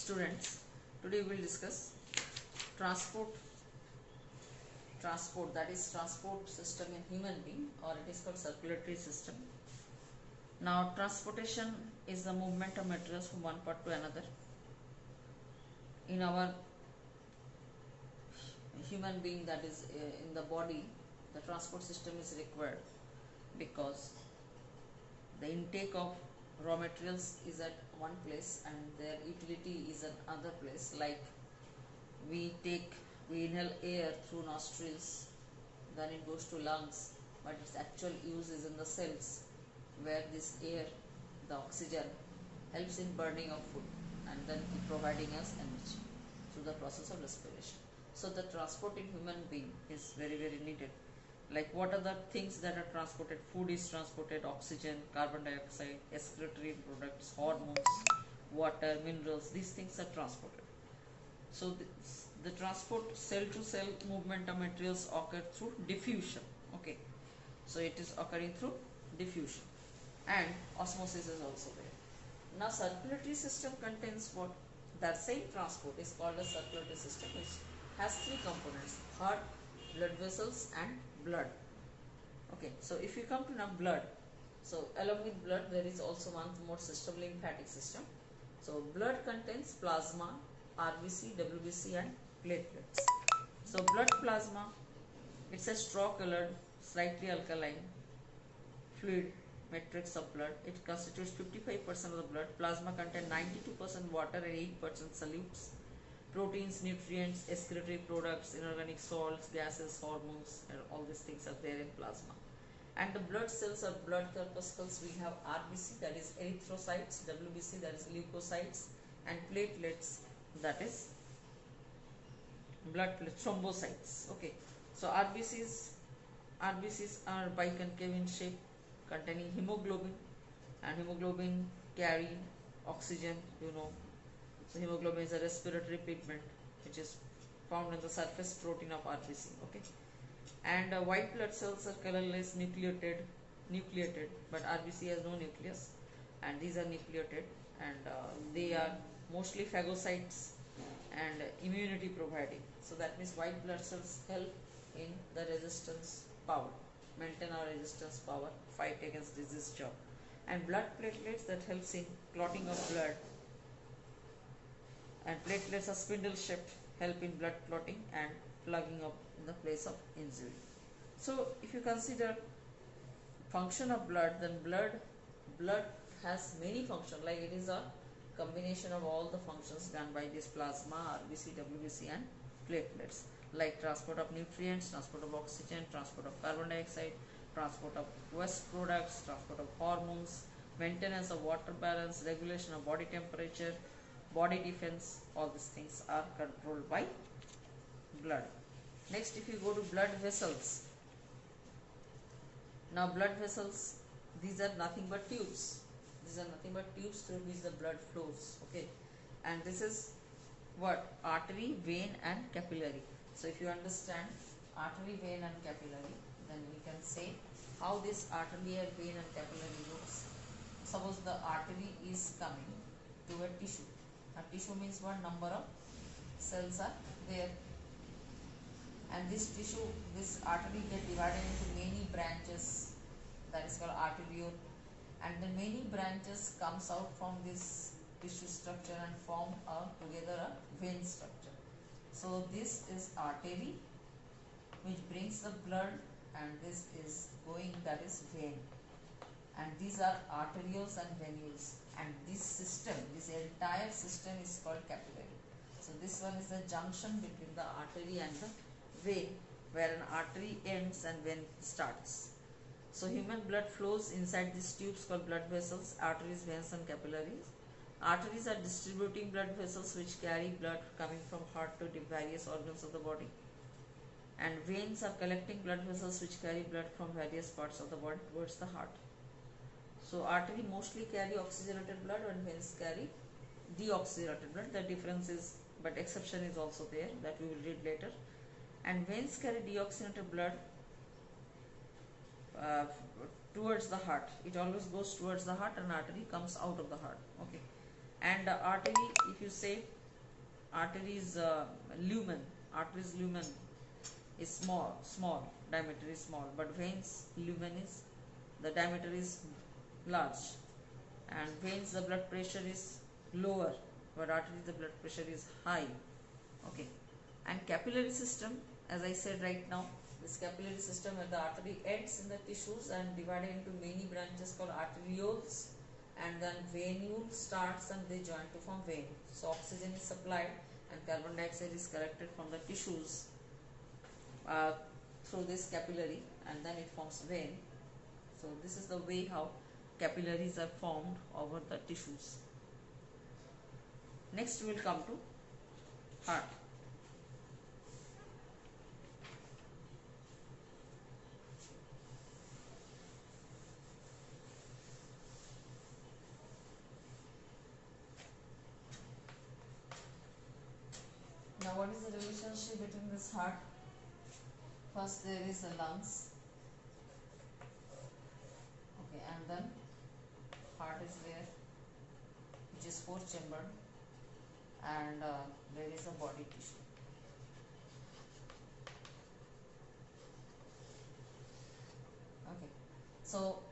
Students, today we will discuss transport that is transport system in human being, or it is called circulatory system. Now transportation is the movement of materials from one part to another. In our human being, that is in the body, the transport system is required because the intake of raw materials is at one place and their utility is at another place. Like we inhale air through nostrils, then it goes to lungs, but its actual use is in the cells, where this air, the oxygen, helps in burning of food and then providing us energy through the process of respiration. So the transport in human being is very needed. Like what are the things that are transported? Food is transported, oxygen, carbon dioxide, excretory products, hormones, water, minerals, these things are transported. So the transport cell to cell movement of materials occur through diffusion. Okay, so it is occurring through diffusion, and osmosis is also there. Now circulatory system contains what? That same transport is called a circulatory system, which has three components: heart, blood vessels and blood. Okay, so if you come to now blood, so along with blood there is also one more system, lymphatic system. So blood contains plasma, RBC, WBC and platelets. So blood plasma, it's a straw colored, slightly alkaline fluid matrix of blood. It constitutes 55% of the blood. Plasma contains 92% water and 8% solutes. Proteins, nutrients, excretory products, inorganic salts, gases, hormones, and all these things are there in plasma. And the blood cells or blood corpuscles, we have RBC, that is erythrocytes, WBC, that is leukocytes, and platelets, that is blood thrombocytes. Okay, so RBCs are biconcave in shape, containing hemoglobin, and hemoglobin carry oxygen, So hemoglobin is a respiratory pigment which is found in the surface protein of RBC. Okay, and white blood cells are colorless, nucleated, but RBC has no nucleus, and these are nucleated, and they are mostly phagocytes and immunity providing. So that means white blood cells help in the resistance power, maintain our resistance power, fight against disease job. And blood platelets, that helps in clotting of blood, and platelets are spindle shaped, help in blood clotting and plugging up in the place of injury. So if you consider function of blood, then blood has many functions, like it is a combination of all the functions done by this plasma, RBC, WBC and platelets, like transport of nutrients, transport of oxygen, transport of carbon dioxide, transport of waste products, transport of hormones, maintenance of water balance, regulation of body temperature, body defense, all these things are controlled by blood. Next, if you go to blood vessels, now blood vessels, these are nothing but tubes. Through which the blood flows. Okay, and this is what? Artery, vein and capillary. So if you understand artery, vein and capillary, then we can say how this artery and vein and capillary looks. Suppose the artery is coming to a tissue. A tissue means what? Number of cells are there, and this tissue, this artery get divided into many branches, that is called arteriole, and the many branches comes out from this tissue structure and form together a vein structure. So this is artery, which brings the blood, and this is going, that is vein, and these are arterioles and venules, and this entire system is called capillary. So this one is the junction between the artery and the vein, where an artery ends and vein starts. So human blood flows inside these tubes called blood vessels, arteries, veins and capillaries. Arteries are distributing blood vessels which carry blood coming from heart to the various organs of the body, and veins are collecting blood vessels which carry blood from various parts of the body towards the heart. So artery mostly carry oxygenated blood and veins carry deoxygenated blood. The difference is, but exception is also there, that we will read later. And veins carry deoxygenated blood towards the heart. It always goes towards the heart, and artery comes out of the heart. Okay, And artery, if you say artery is lumen is small, diameter is small, but veins lumen is, the diameter is large, and veins the blood pressure is lower, but artery the blood pressure is high. Okay. And capillary system, as I said right now, this capillary system where the artery ends in the tissues and divided into many branches called arterioles, and then venule starts and they join to form vein. So oxygen is supplied and carbon dioxide is collected from the tissues through this capillary, and then it forms vein. So this is the way how capillaries are formed over the tissues. Next we will come to heart. Now what is the relationship between this heart? First there is the lungs, okay, and then heart is there, which is 4-chambered, and there is a body tissue. Okay, so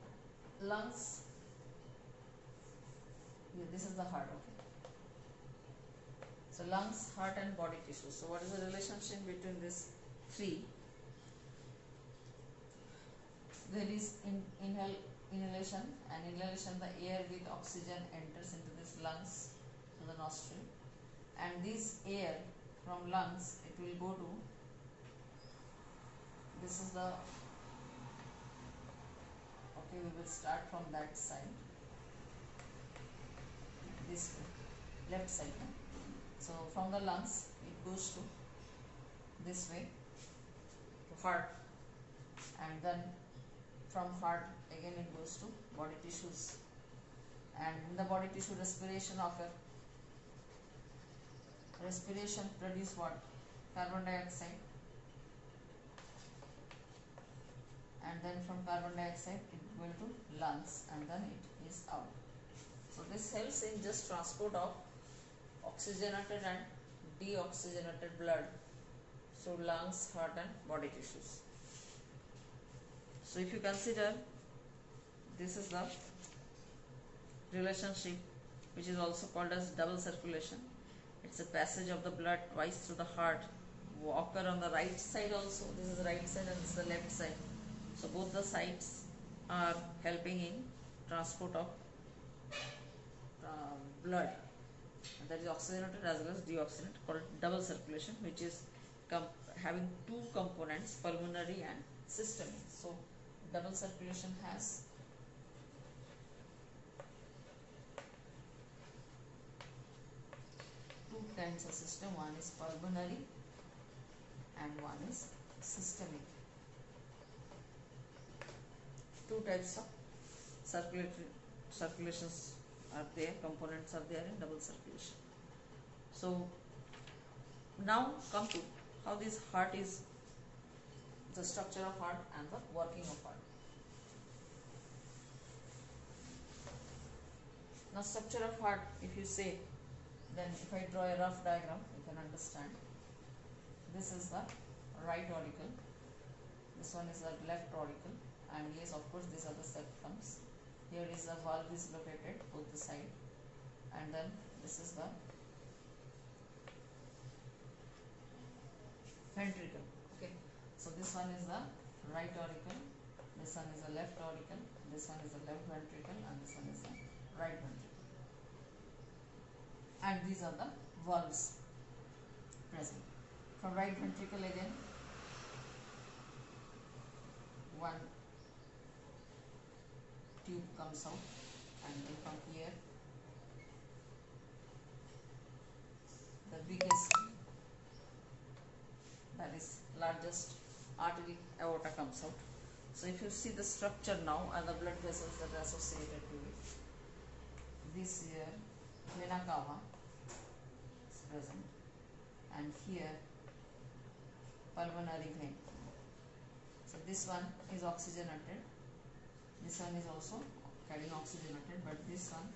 lungs, this is the heart. Okay, so lungs, heart and body tissue. So what is the relationship between these three? There is inhalation, and inhalation, the air with oxygen enters into this lungs to the nostril, and this air from lungs, it will go to, this is the, okay, we will start from that side, this way, left side. So from the lungs it goes to this way to heart, and then from heart again it goes to body tissues, and in the body tissue respiration produce what? Carbon dioxide, and then from carbon dioxide it will to lungs, and then it is out. So this helps in just transport of oxygenated and deoxygenated blood through lungs, heart and body tissues. So if you consider, this is the relationship, which is also called as double circulation. It's a passage of the blood twice through the heart, occur on the right side also. This is the right side and this is the left side. So both the sides are helping in transport of blood. And that is oxygenated as well as deoxygenated, called double circulation, which is having two components, pulmonary and systemic. So double circulation has two kinds of system. One is pulmonary and one is systemic. Two types of circulations are there, components are there in double circulation. So now come to how this heart is, the structure of heart and the working of heart. Now structure of heart, if you say, then if I draw a rough diagram, you can understand. This is the right auricle, this one is the left auricle, and yes, of course, these are the septums. Here is the valve is located both the side, and then this is the ventricle. Okay, so this one is the right auricle, this one is the left auricle, this one is the left ventricle, and this one is the right ventricle. And these are the valves present. From right ventricle again, one tube comes out, and then from here the biggest, that is largest artery, aorta, comes out. So if you see the structure now and the blood vessels that are associated to it, this here vena cava is present, and here pulmonary vein. So this one is oxygenated, this one is also carrying oxygenated, but this one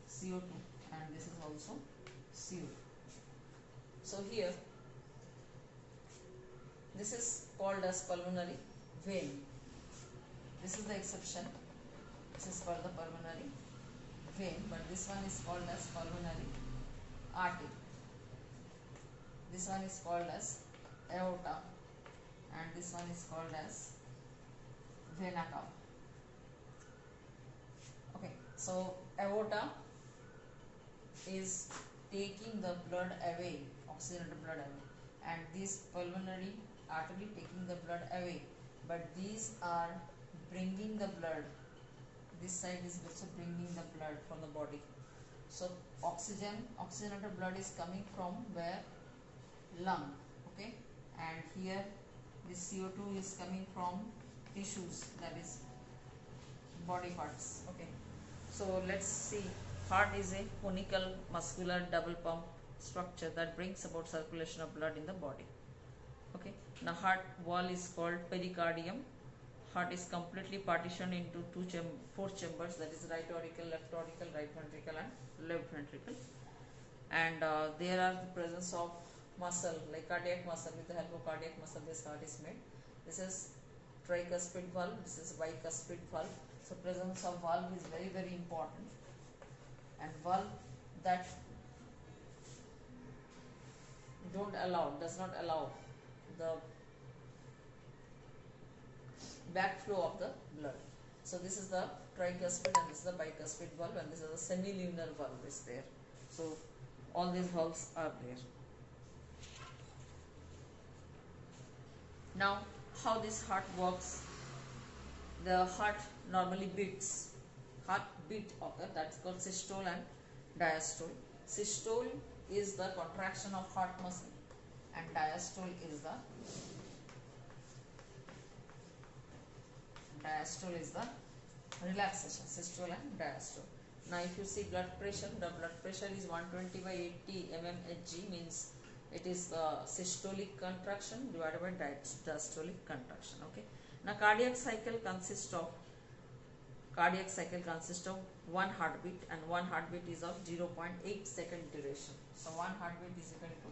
CO2 and this is also CO2. So here this is called as pulmonary vein. This is the exception. This is called the pulmonary vein, but this one is called as pulmonary artery. This one is called as aorta, and this one is called as vena cava. Okay, so aorta is taking the blood away, oxygenated blood away, and this pulmonary artery taking the blood away, but these are bringing the blood. This side is also bringing the blood from the body. So oxygenated blood is coming from where? Lung. Okay, and here this CO2 is coming from tissues, that is body parts. Okay, so let's see. Heart is a conical muscular double pump structure that brings about circulation of blood in the body. Okay, now heart wall is called pericardium. Heart is completely partitioned into four chambers, that is right auricle, left auricle, right ventricle and left ventricle, and there are the presence of muscle like cardiac muscle. With the help of cardiac muscle this heart is made. This is tricuspid valve, this is bicuspid valve. So presence of valve is very, very important, and valve that does not allow the backflow of the blood. So this is the tricuspid and this is the bicuspid valve, and this is the semilunar valve is there. So all these valves are there. Now how this heart works? The heart normally beats. Heartbeat occur, that's called systole and diastole. Systole is the contraction of heart muscle and diastole is the relaxation. Systole and diastole. Now if you see blood pressure, the blood pressure is 120 by 80 mmHg, means it is systolic contraction divided by diastolic contraction. Okay. Now cardiac cycle consists of one heartbeat, and one heartbeat is of 0.8 second duration. So one heartbeat is equal to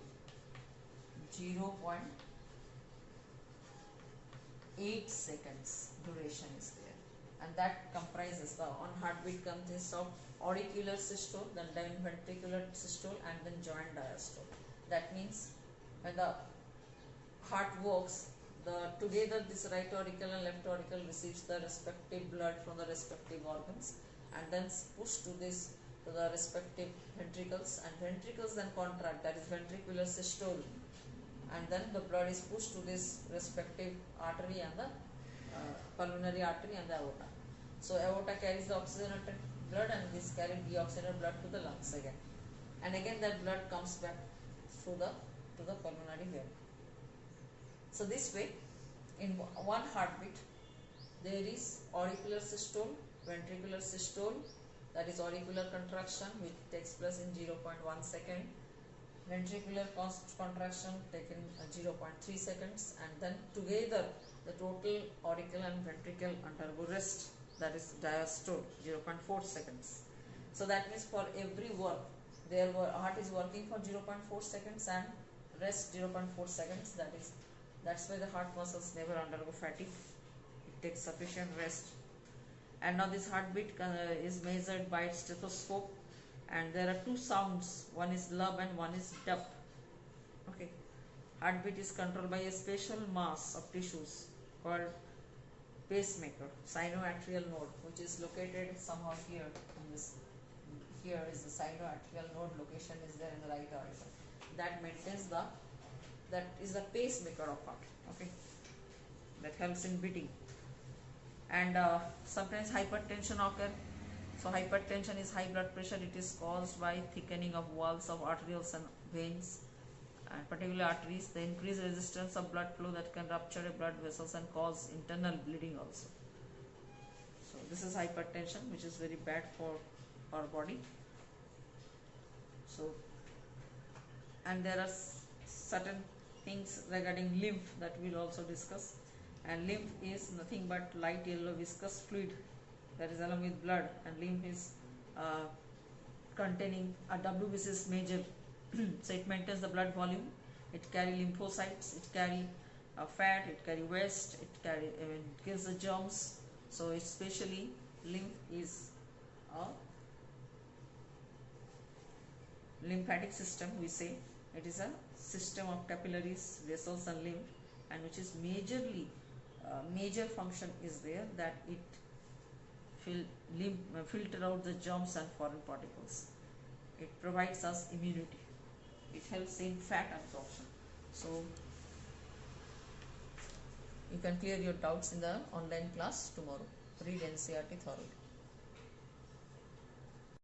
0.8 seconds duration is there, and that comprises the one heartbeat consists of auricular systole, then ventricular systole, and then joint diastole. That means when the heart works, together this right auricle and left auricle receives the respective blood from the respective organs, and then push to the respective ventricles, and ventricles then contract, that is ventricular systole, and then the blood is pushed to this respective artery and the pulmonary artery and the aorta. So aorta carries the oxygenated blood, and this carries deoxygenated blood to the lungs again, and again that blood comes back through to the pulmonary vein. So this way, in one heartbeat, there is auricular systole, ventricular systole, that is auricular contraction which takes place in 0.1 second, ventricular contraction taken 0.3 seconds, and then together the total auricle and ventricle undergo rest, that is diastole, 0.4 seconds. So that means for every work, heart is working for 0.4 seconds and rest 0.4 seconds. That's why the heart muscles never undergo fatigue. It takes sufficient rest. And now this heartbeat is measured by stethoscope, and there are two sounds. One is lub and one is dub. Okay. Heartbeat is controlled by a special mass of tissues called pacemaker, sinoatrial node, which is located somehow here. Here is the sinoatrial node location is there in the right auricle. That is the pacemaker of heart. Okay, that helps in beating. And sometimes hypertension occur. So hypertension is high blood pressure. It is caused by thickening of walls of arterioles and veins, and particularly arteries. The increased resistance of blood flow that can rupture a blood vessels and cause internal bleeding also. So this is hypertension, which is very bad for our body. So, and there are certain things regarding lymph that we'll also discuss. And lymph is nothing but light yellow viscous fluid that is along with blood, and lymph is containing a WBC is major. So it maintains the blood volume, it carry lymphocytes, it carry fat, it carry waste, it kills the germs. So especially lymph is a lymphatic system, we say. It is a system of capillaries, vessels and lymph, and which is majorly major function is there that it filter out the germs and foreign particles. It provides us immunity. It helps in fat absorption. So you can clear your doubts in the online class tomorrow. Read NCERT thoroughly.